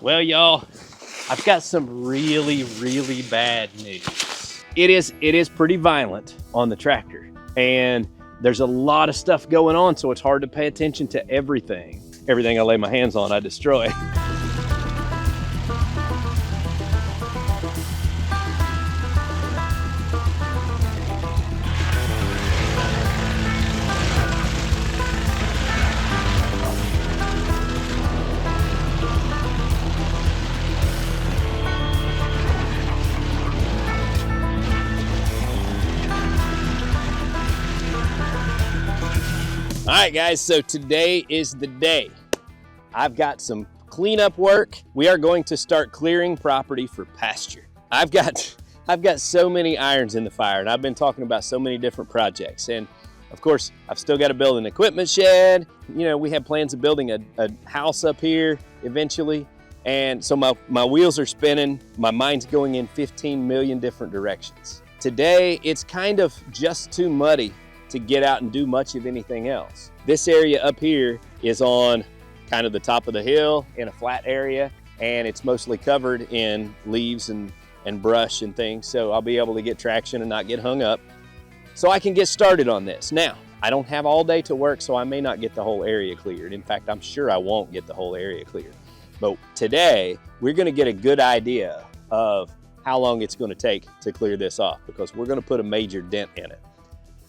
Well, y'all, I've got some really bad news. It is pretty violent on the tractor, and there's a lot of stuff going on, so it's hard to pay attention to everything. Everything I lay my hands on, I destroy. All right, guys, so today is the day. I've got some cleanup work. We are going to start clearing property for pasture. I've got so many irons in the fire, and I've been talking about so many different projects. And of course, I've still got to build an equipment shed. You know, we have plans of building a house up here eventually. And so my wheels are spinning. My mind's going in 15 million different directions. Today, it's kind of just too muddy to get out and do much of anything else. This area up here is on kind of the top of the hill in a flat area, and it's mostly covered in leaves and brush and things, so I'll be able to get traction and not get hung up. So I can get started on this. Now, I don't have all day to work, so I may not get the whole area cleared. In fact, I'm sure I won't get the whole area cleared. But today, we're gonna get a good idea of how long it's gonna take to clear this off, because we're gonna put a major dent in it.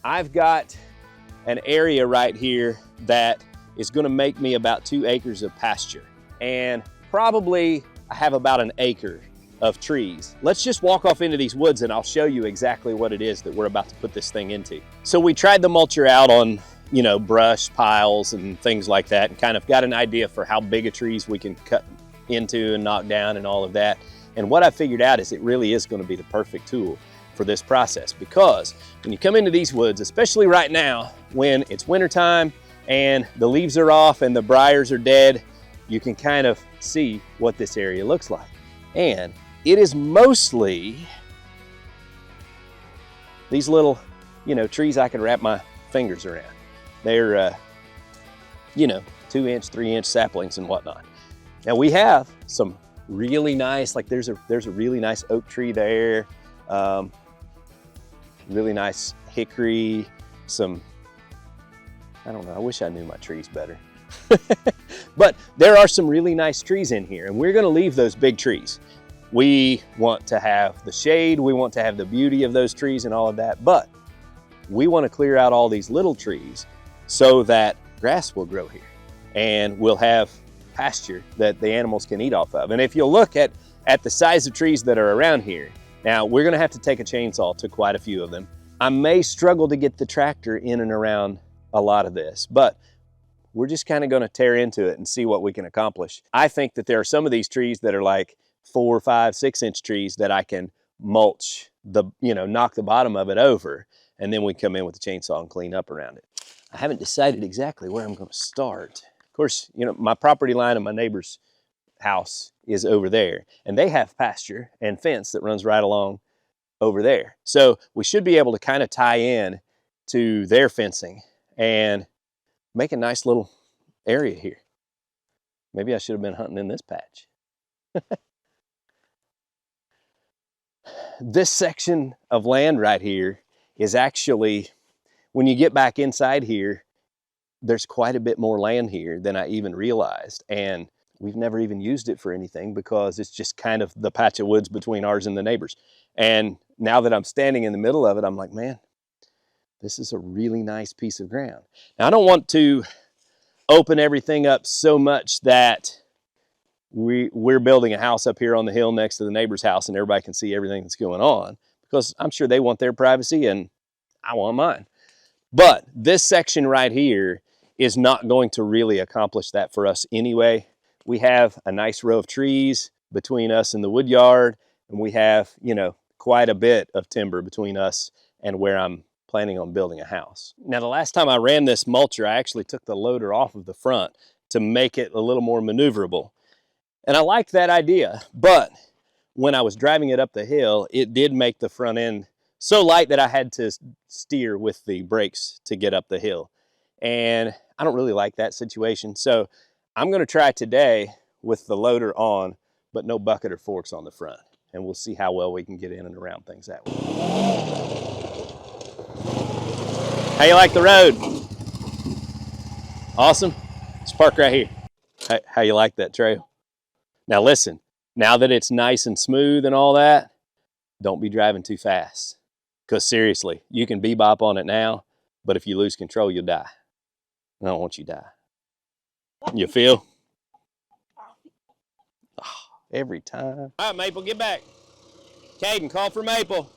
I've got an area right here that is gonna make me about 2 acres of pasture. And probably I have about an acre of trees. Let's just walk off into these woods and I'll show you exactly what it is that we're about to put this thing into. So we tried the mulcher out on, you know, brush piles and things like that, and kind of got an idea for how big of trees we can cut into and knock down and all of that. And what I figured out is it really is gonna be the perfect tool for this process, because when you come into these woods, especially right now when it's wintertime and the leaves are off and the briars are dead, you can kind of see what this area looks like. And it is mostly these little, you know, trees I can wrap my fingers around. They're, you know, 2-inch, 3-inch saplings and whatnot. Now we have some really nice, like there's a really nice oak tree there. Really nice hickory, some, I don't know, I wish I knew my trees better. But there are some really nice trees in here, and we're gonna leave those big trees. We want to have the shade, we want to have the beauty of those trees and all of that, but we want to clear out all these little trees so that grass will grow here and we'll have pasture that the animals can eat off of. And if you'll look at the size of trees that are around here, now we're gonna have to take a chainsaw to quite a few of them. I may struggle to get the tractor in and around a lot of this, but we're just kind of gonna tear into it and see what we can accomplish. I think that there are some of these trees that are like 4, 5, 6-inch trees that I can mulch, knock the bottom of it over, and then we come in with the chainsaw and clean up around it. I haven't decided exactly where I'm gonna start. Of course, you know, my property line and my neighbor's house is over there, and they have pasture and fence that runs right along over there. So we should be able to kind of tie in to their fencing and make a nice little area here. Maybe I should have been hunting in this patch. This section of land right here is actually, when you get back inside here, there's quite a bit more land here than I even realized. And we've never even used it for anything because it's just kind of the patch of woods between ours and the neighbors. And now that I'm standing in the middle of it, I'm like, man, this is a really nice piece of ground. Now, I don't want to open everything up so much that we're building a house up here on the hill next to the neighbor's house and everybody can see everything that's going on, because I'm sure they want their privacy and I want mine. But this section right here is not going to really accomplish that for us anyway. We have a nice row of trees between us and the wood yard, and we have, you know, quite a bit of timber between us and where I'm planning on building a house. Now, the last time I ran this mulcher, I actually took the loader off of the front to make it a little more maneuverable. And I liked that idea, but when I was driving it up the hill, it did make the front end so light that I had to steer with the brakes to get up the hill. And I don't really like that situation. So I'm gonna try today with the loader on but no bucket or forks on the front. And we'll see how well we can get in and around things that way. How you like the road? Awesome. Let's park right here. How you like that trail? Now listen, now that it's nice and smooth and all that, don't be driving too fast. Because seriously, you can bebop on it now, but if you lose control, you'll die. I don't want you to die. You feel? Oh, every time. All right, Maple, get back. Caden, call for Maple.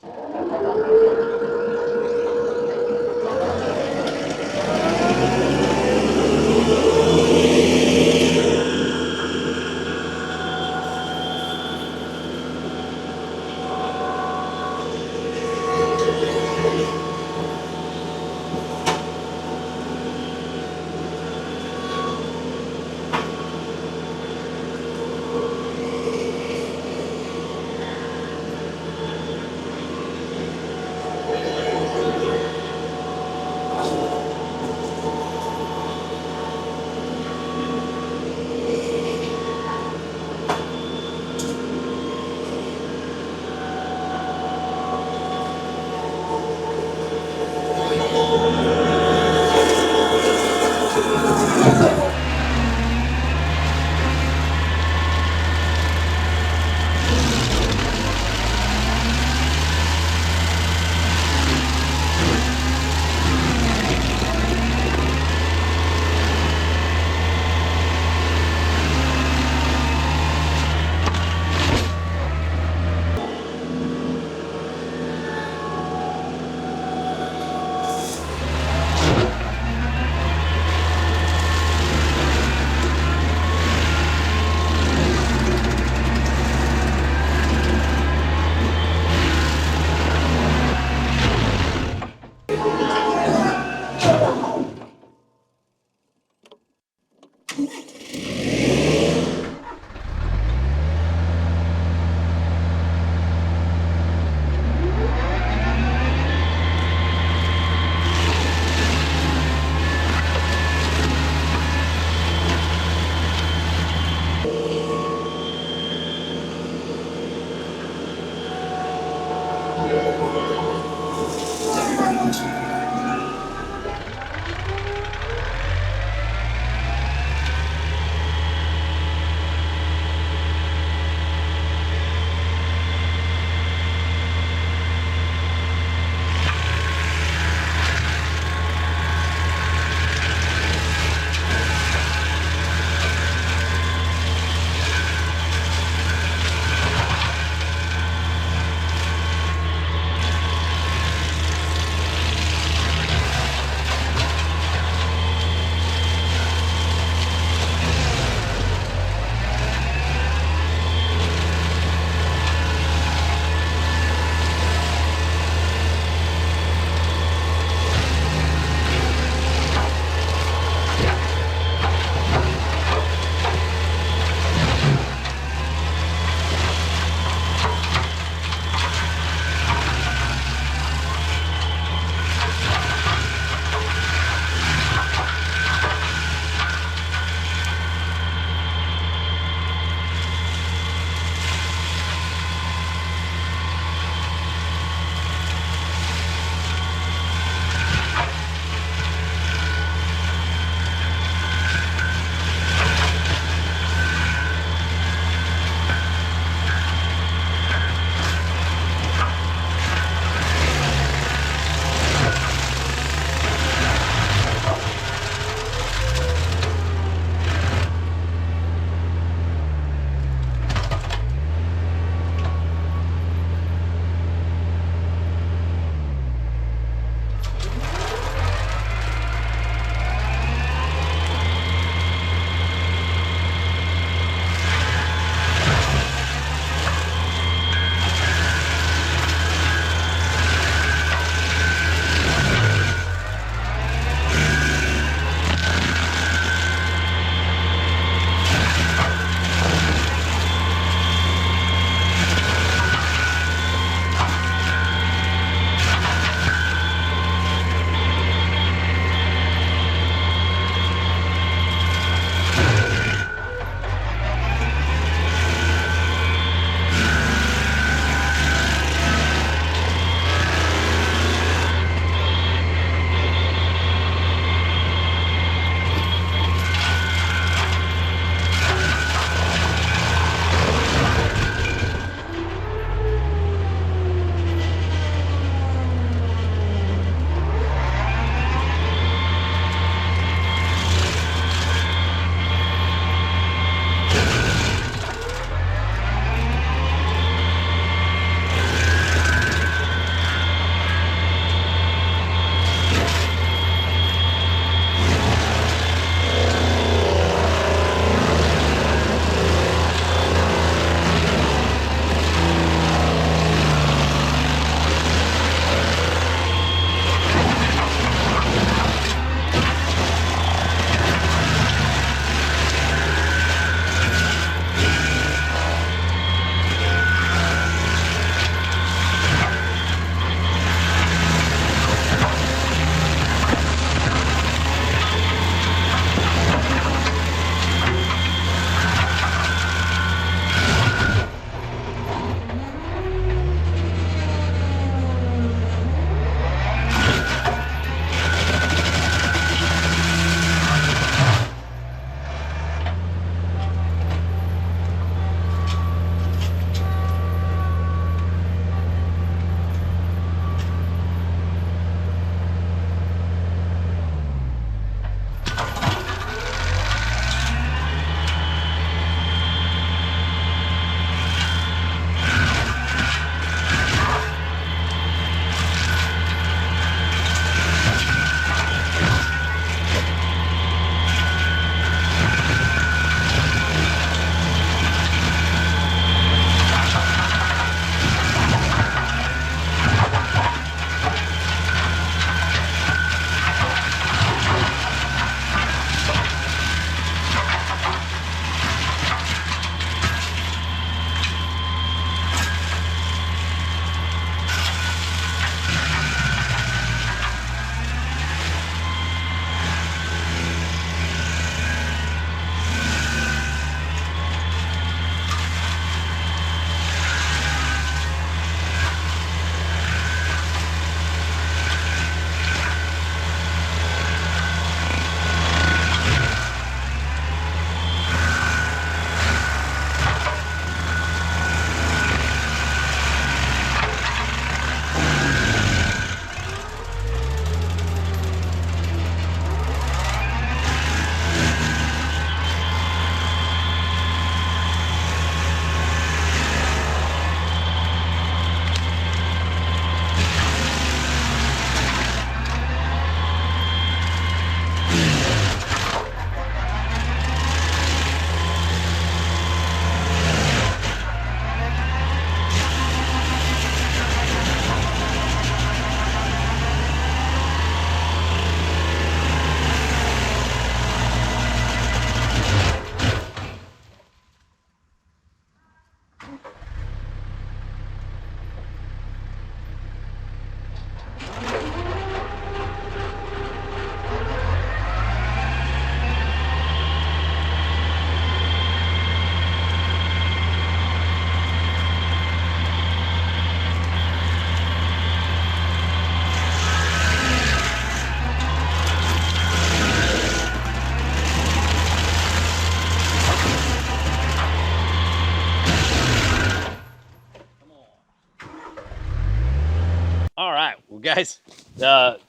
All right, well, guys,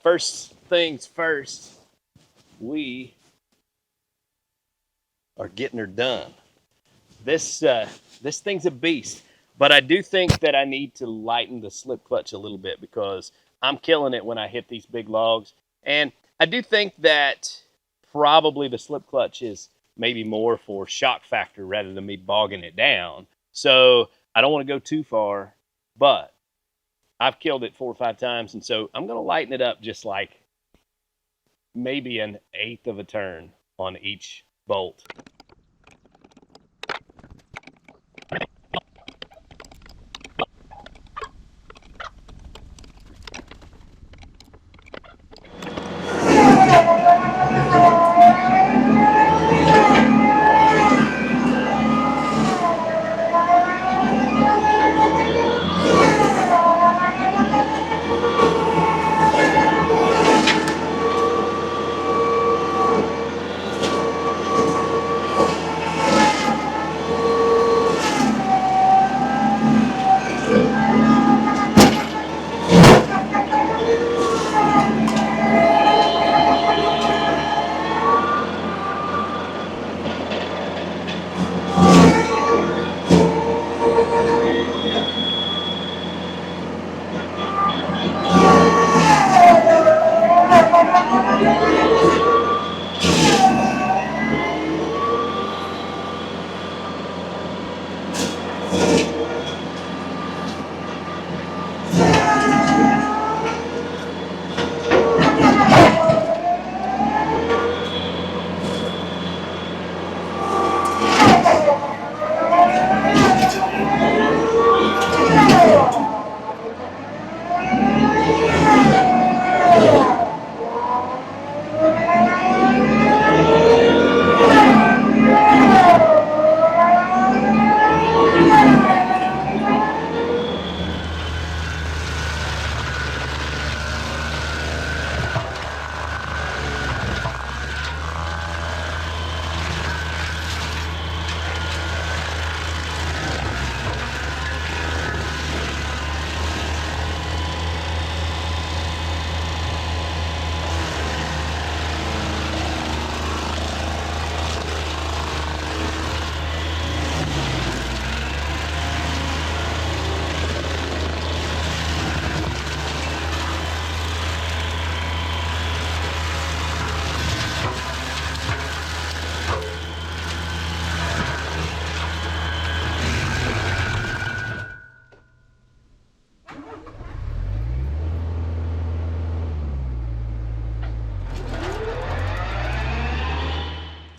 first things first, we are getting her done. This thing's a beast, but I do think that I need to lighten the slip clutch a little bit because I'm killing it when I hit these big logs. And I do think that probably the slip clutch is maybe more for shock factor rather than me bogging it down. So I don't want to go too far, but I've killed it 4 or 5 times, and so I'm going to lighten it up just like maybe an 1/8 of a turn on each bolt.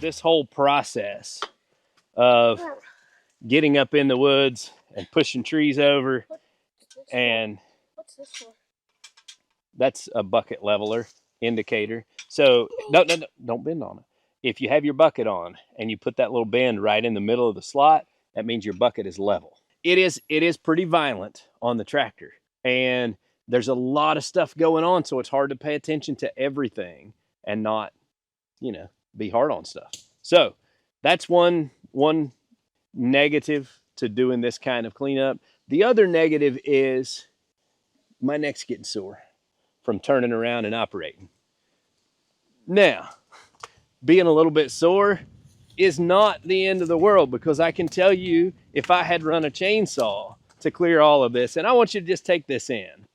This whole process of getting up in the woods and pushing trees over, and what's this for? That's a bucket leveler indicator. So no, don't bend on it. If you have your bucket on and you put that little bend right in the middle of the slot, that means your bucket is level. It is pretty violent on the tractor, and there's a lot of stuff going on, so it's hard to pay attention to everything and not, be hard on stuff. So that's one negative to doing this kind of cleanup. The other negative is my neck's getting sore from turning around and operating. Now, being a little bit sore is not the end of the world, because I can tell you, if I had run a chainsaw to clear all of this, and I want you to just take this in,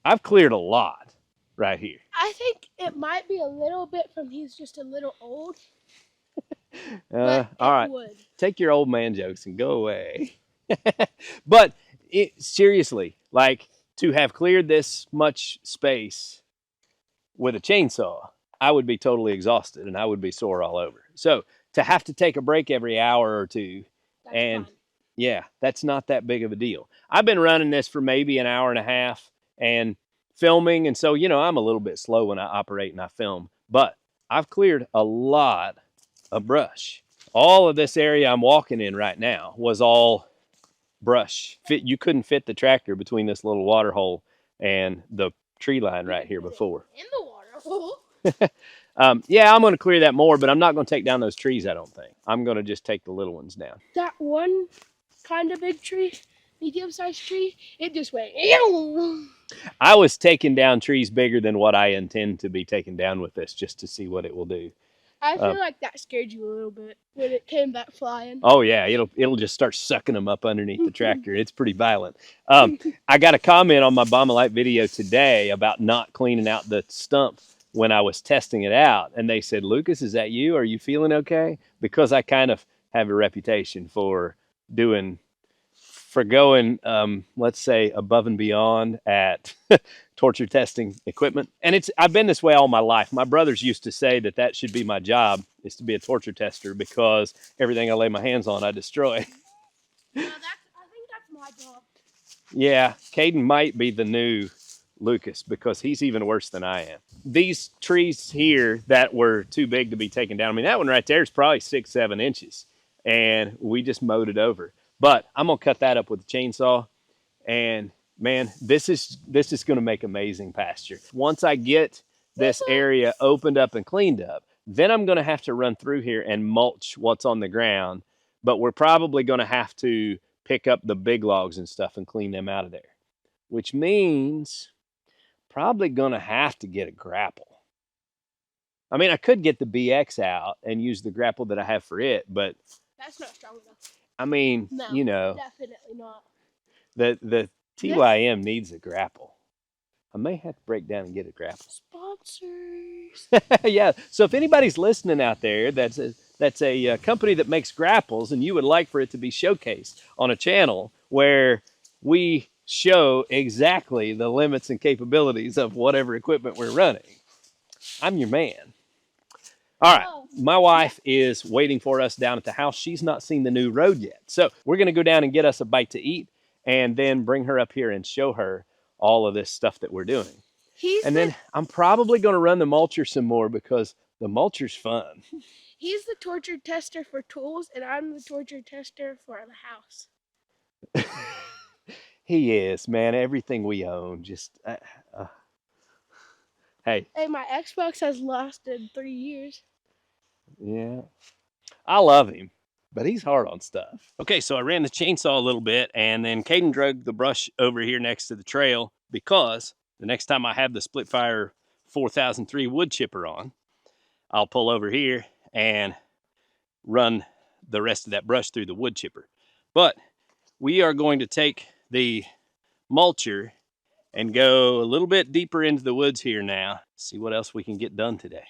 I've cleared a lot right here. I think it might be a little bit from he's just a little old. All right, take your old man jokes and go away. But seriously, like, to have cleared this much space with a chainsaw, I would be totally exhausted and I would be sore all over. So to have to take a break every hour or two, and fine. Yeah, that's not that big of a deal. I've been running this for maybe an hour and a half and filming, and so I'm a little bit slow when I operate and I film, but I've cleared a lot of brush. All of this area I'm walking in right now was all brush. You couldn't fit the tractor between this little water hole and the tree line right here before. In the water hole? Yeah, I'm going to clear that more, but I'm not going to take down those trees, I don't think. I'm going to just take the little ones down. That one kind of big tree medium-sized tree, it just went. Ew. I was taking down trees bigger than what I intend to be taking down with this, just to see what it will do. I feel like that scared you a little bit when it came back flying. Oh yeah, it'll just start sucking them up underneath the tractor. It's pretty violent. I got a comment on my Baumalight video today about not cleaning out the stump when I was testing it out, and they said, "Lucas, is that you? Are you feeling okay?" Because I kind of have a reputation for going, let's say, above and beyond at torture testing equipment. And I've been this way all my life. My brothers used to say that should be my job, is to be a torture tester, because everything I lay my hands on, I destroy. I think that's my job. Yeah, Caden might be the new Lucas, because he's even worse than I am. These trees here that were too big to be taken down, I mean, that one right there is probably 6-7 inches, and we just mowed it over. But I'm gonna cut that up with a chainsaw, and man, this is gonna make amazing pasture. Once I get this area opened up and cleaned up, then I'm gonna have to run through here and mulch what's on the ground. But we're probably gonna have to pick up the big logs and stuff and clean them out of there, which means probably gonna have to get a grapple. I mean, I could get the BX out and use the grapple that I have for it, but that's not strong enough. I mean, no, you know, definitely not. The TYM needs a grapple. I may have to break down and get a grapple. Sponsors. Yeah. So if anybody's listening out there, that's a company that makes grapples, and you would like for it to be showcased on a channel where we show exactly the limits and capabilities of whatever equipment we're running, I'm your man. All right, my wife is waiting for us down at the house. She's not seen the new road yet. So we're gonna go down and get us a bite to eat, and then bring her up here and show her all of this stuff that we're doing. Then I'm probably gonna run the mulcher some more, because the mulcher's fun. He's the torture tester for tools, and I'm the torture tester for the house. He is, man. Everything we own, just hey. Hey, my Xbox has lasted 3 years. Yeah, I love him, but he's hard on stuff. Okay, so I ran the chainsaw a little bit, and then Caden dragged the brush over here next to the trail, because the next time I have the split fire 4003 wood chipper on, I'll pull over here and run the rest of that brush through the wood chipper. But we are going to take the mulcher and go a little bit deeper into the woods here now, see what else we can get done today.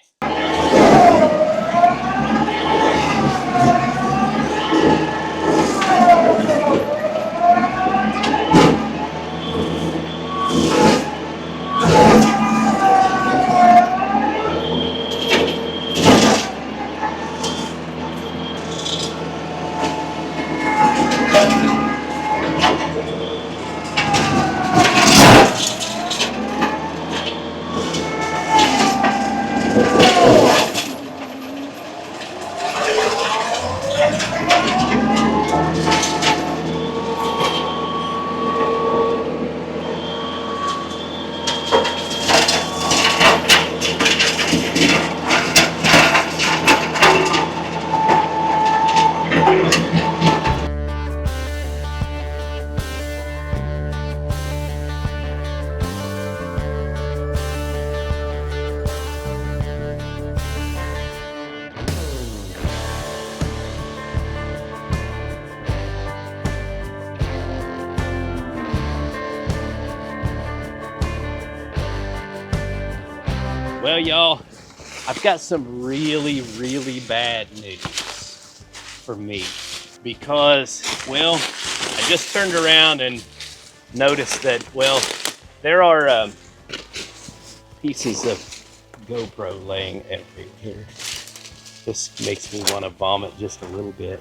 Well, y'all, I've got some really, really bad news for me, because, well, I just turned around and noticed that, well, there are pieces of GoPro laying everywhere. This makes me want to vomit just a little bit.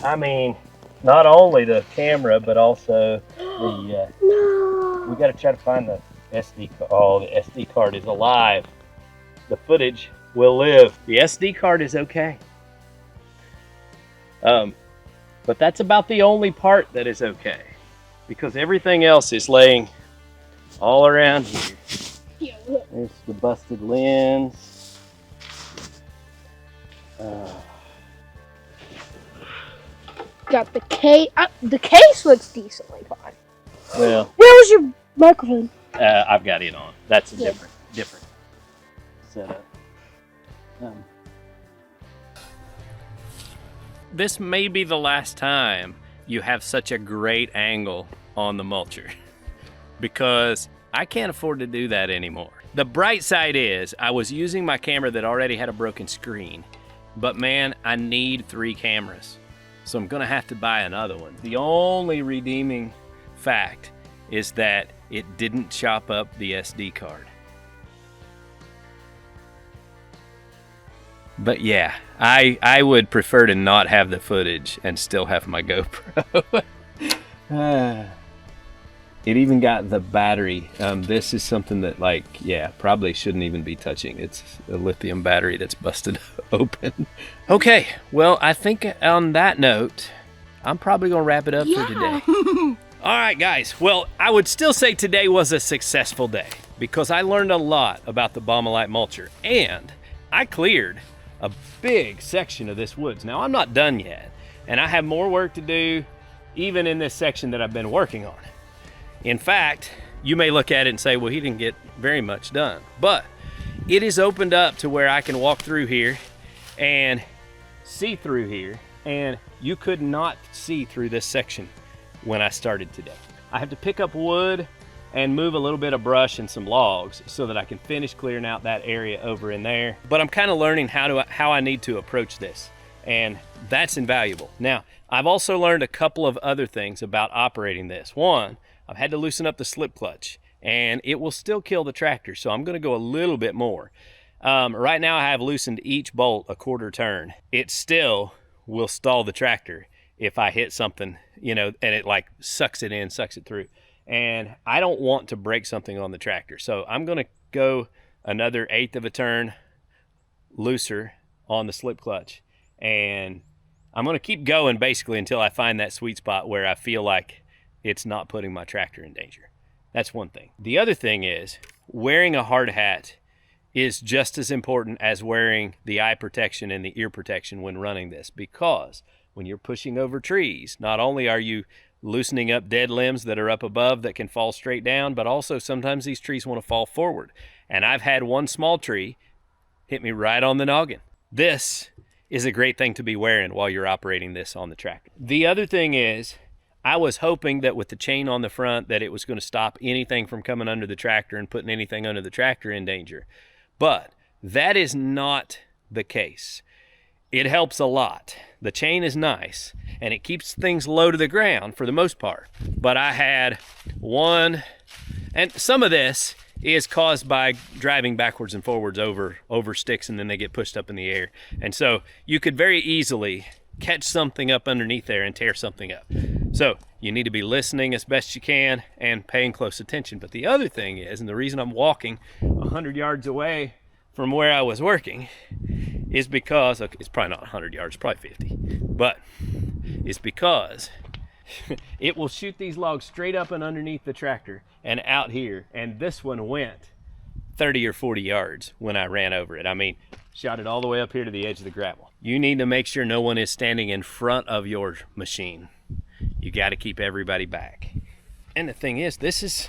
I mean, not only the camera, but also the we got to try to find the SD card. Oh, the SD card is alive. The footage will live. The SD card is okay. But that's about the only part that is okay, because everything else is laying all around here. Yeah, look. There's the busted lens. Got the case. The case looks decently fine. Well, Where was your microphone? I've got it on. That's a Yeah. different setup. This may be the last time you have such a great angle on the mulcher because I can't afford to do that anymore. The bright side is I was using my camera that already had a broken screen, but man, I need 3 cameras. So I'm gonna have to buy another one. The only redeeming fact is that it didn't chop up the SD card. But yeah, I would prefer to not have the footage and still have my GoPro. It even got the battery. This is something that, like, yeah, probably shouldn't even be touching. It's a lithium battery that's busted open. Okay, well, I think on that note, I'm probably gonna wrap it up for today. All right, guys. Well, I would still say today was a successful day because I learned a lot about the Baumalight mulcher and I cleared a big section of this woods. Now, I'm not done yet, and I have more work to do even in this section that I've been working on. In fact, you may look at it and say, well, he didn't get very much done, but it is opened up to where I can walk through here and see through here, and you could not see through this section when I started today. I have to pick up wood and move a little bit of brush and some logs so that I can finish clearing out that area over in there. But I'm kind of learning how I need to approach this, and that's invaluable. Now, I've also learned a couple of other things about operating this. One, I've had to loosen up the slip clutch, and it will still kill the tractor, so I'm gonna go a little bit more. Right now I have loosened each bolt a quarter turn. It still will stall the tractor if I hit something, you know, and it like sucks it in, sucks it through. And I don't want to break something on the tractor. So I'm gonna go another 1/8 of a turn looser on the slip clutch. And I'm gonna keep going basically until I find that sweet spot where I feel like it's not putting my tractor in danger. That's one thing. The other thing is wearing a hard hat is just as important as wearing the eye protection and the ear protection when running this, because when you're pushing over trees, not only are you loosening up dead limbs that are up above that can fall straight down, but also sometimes these trees want to fall forward. And I've had one small tree hit me right on the noggin. This is a great thing to be wearing while you're operating this on the tractor. The other thing is, I was hoping that with the chain on the front that it was going to stop anything from coming under the tractor and putting anything under the tractor in danger. But that is not the case. It helps a lot. The chain is nice and it keeps things low to the ground for the most part. But I had one, and some of this is caused by driving backwards and forwards over sticks, and then they get pushed up in the air. And so you could very easily catch something up underneath there and tear something up. So you need to be listening as best you can and paying close attention. But the other thing is, and the reason I'm walking 100 yards away from where I was working is because, okay, it's probably not 100 yards, probably 50, but it's because it will shoot these logs straight up and underneath the tractor and out here. And this one went 30 or 40 yards when I ran over it. I mean, shot it all the way up here to the edge of the gravel. You need to make sure no one is standing in front of your machine. You got to keep everybody back. And the thing is, this is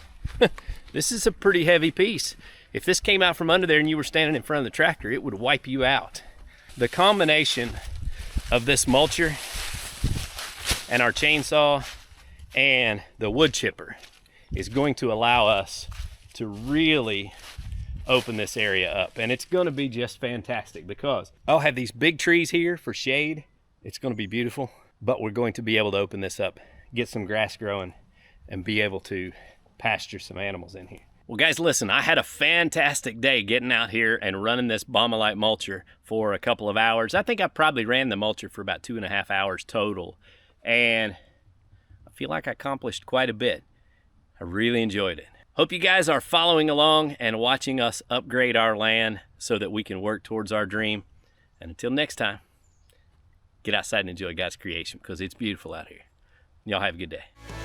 this is a pretty heavy piece. If this came out from under there and you were standing in front of the tractor, it would wipe you out. The combination of this mulcher and our chainsaw and the wood chipper is going to allow us to really open this area up, and it's going to be just fantastic because I'll have these big trees here for shade. It's going to be beautiful, but we're going to be able to open this up, get some grass growing, and be able to pasture some animals in here. Well, guys, listen, I had a fantastic day getting out here and running this Baumalight mulcher for a couple of hours. I think I probably ran the mulcher for about 2.5 hours total, and I feel like I accomplished quite a bit. I really enjoyed it. Hope you guys are following along and watching us upgrade our land so that we can work towards our dream. And until next time, get outside and enjoy God's creation because it's beautiful out here. Y'all have a good day.